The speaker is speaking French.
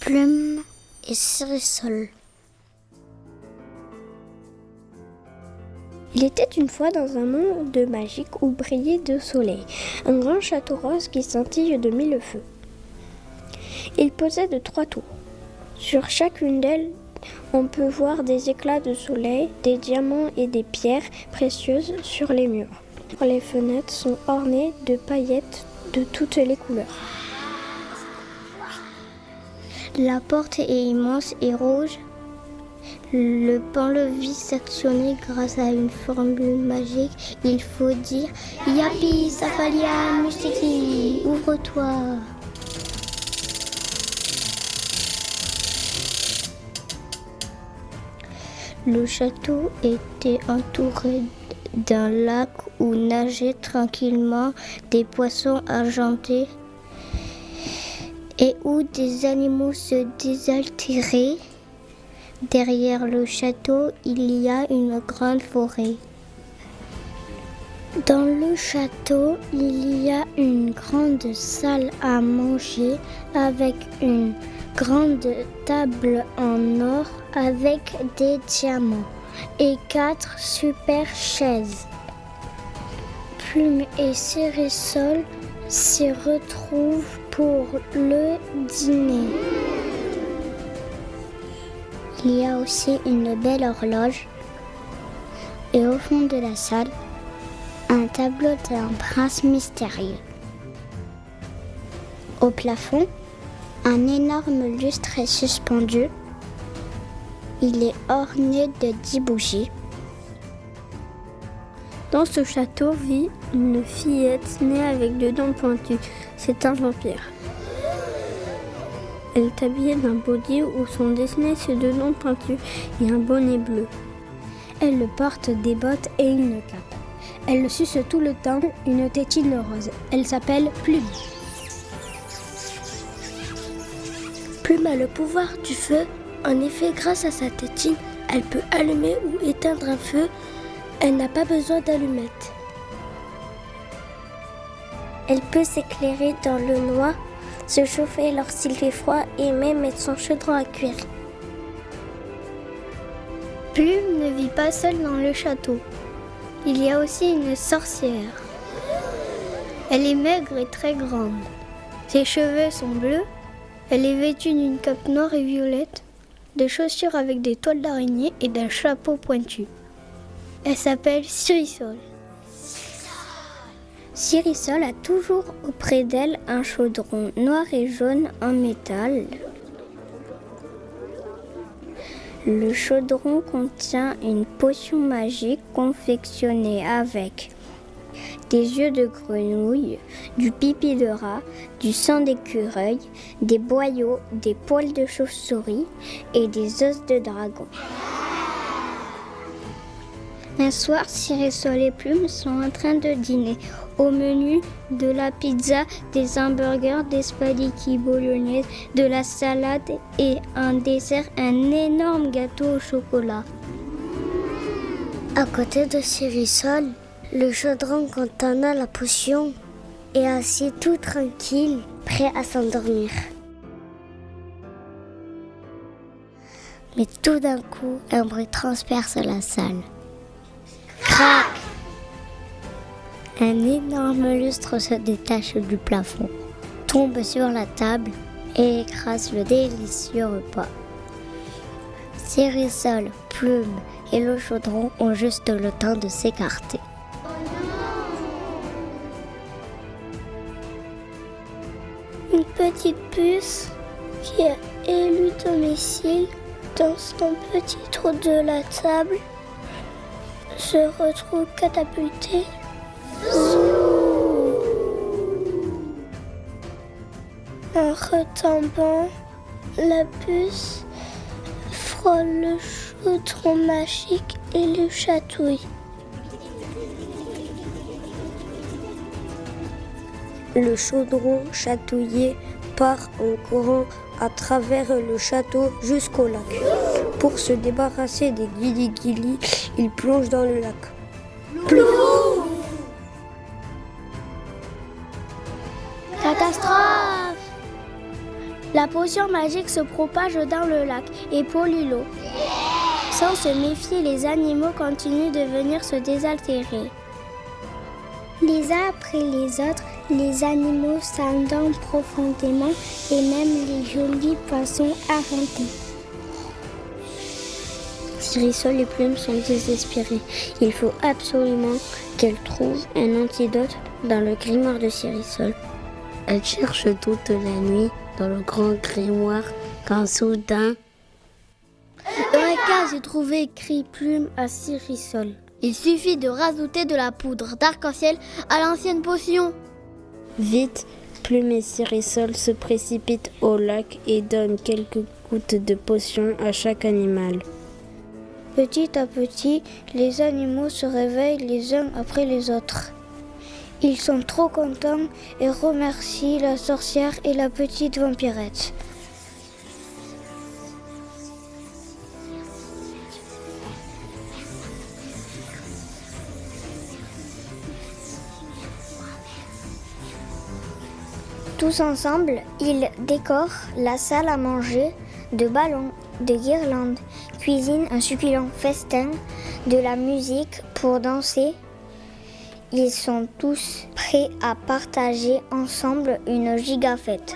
Plume et Cérisol. Il était une fois dans un monde magique où brillait deux soleils, un grand château rose qui scintille de mille feux. Il possède 3 tours. Sur chacune d'elles, on peut voir des éclats de soleil, des diamants et des pierres précieuses sur les murs. Les fenêtres sont ornées de paillettes de toutes les couleurs. La porte est immense et rouge. Le pont-levis s'actionne grâce à une formule magique. Il faut dire « Yapi, Safalia, Mustiki, ouvre-toi ». Le château était entouré d'un lac où nageaient tranquillement des poissons argentés et où des animaux se désaltéraient. Derrière le château, il y a une grande forêt. Dans le château, il y a une grande salle à manger avec une grande table en or avec des diamants et 4 super chaises. Plume et Cérisol s'y retrouvent pour le dîner. Il y a aussi une belle horloge et au fond de la salle, un tableau d'un prince mystérieux. Au plafond, un énorme lustre est suspendu. Il est orné de 10 bougies. Dans ce château vit une fillette née avec 2 dents pointues. C'est un vampire. Elle est habillée d'un body où sont dessinés ses 2 dents pointues et un bonnet bleu. Elle porte des bottes et une cape. Elle suce tout le temps une tétine rose. Elle s'appelle Plume. Plume a le pouvoir du feu. En effet, grâce à sa tétine, elle peut allumer ou éteindre un feu. Elle n'a pas besoin d'allumettes. Elle peut s'éclairer dans le noir, se chauffer lorsqu'il fait froid et même mettre son chaudron à cuire. Plume ne vit pas seule dans le château. Il y a aussi une sorcière. Elle est maigre et très grande. Ses cheveux sont bleus. Elle est vêtue d'une cape noire et violette, de chaussures avec des toiles d'araignée et d'un chapeau pointu. Elle s'appelle Cérisol. Cérisol a toujours auprès d'elle un chaudron noir et jaune en métal. Le chaudron contient une potion magique confectionnée avec des yeux de grenouille, du pipi de rat, du sang d'écureuil, des boyaux, des poils de chauve-souris et des os de dragon. Un soir, Cérisol et Plume sont en train de dîner. Au menu, de la pizza, des hamburgers, des spaghettis bolognaises, de la salade et un dessert, un énorme gâteau au chocolat. À côté de Cérisol, le chaudron contenant la potion est assis tout tranquille, prêt à s'endormir. Mais tout d'un coup, un bruit transperce la salle. Crac! Un énorme lustre se détache du plafond, tombe sur la table et écrase le délicieux repas. Cérisol, Plume et le chaudron ont juste le temps de s'écarter. Une petite puce qui a élu domicile dans son petit trou de la table se retrouve catapultée. En retombant, la puce frôle le chaudron magique et le chatouille. Le chaudron chatouillé part en courant à travers le château jusqu'au lac. Pour se débarrasser des guili-guili, il plonge dans le lac. Plouf! Catastrophe! La potion magique se propage dans le lac et pollue l'eau. Sans se méfier, les animaux continuent de venir se désaltérer. Les uns après les autres, les animaux s'endorment profondément et même les jolis poissons arrêtés. Cyrissol et Plume sont désespérées. Il faut absolument qu'elles trouvent un antidote dans le grimoire de Cyrissol. Elles cherchent toute la nuit dans le grand grimoire quand soudain... Eureka, j'ai trouvé, crie Plume à Cyrissol. Il suffit de rajouter de la poudre d'arc-en-ciel à l'ancienne potion. Vite, Plume et Cyrissol se précipitent au lac et donnent quelques gouttes de potion à chaque animal. Petit à petit, les animaux se réveillent les uns après les autres. Ils sont trop contents et remercient la sorcière et la petite vampirette. Tous ensemble, ils décorent la salle à manger de ballons, de guirlandes, cuisinent un succulent festin, de la musique pour danser. Ils sont tous prêts à partager ensemble une giga fête.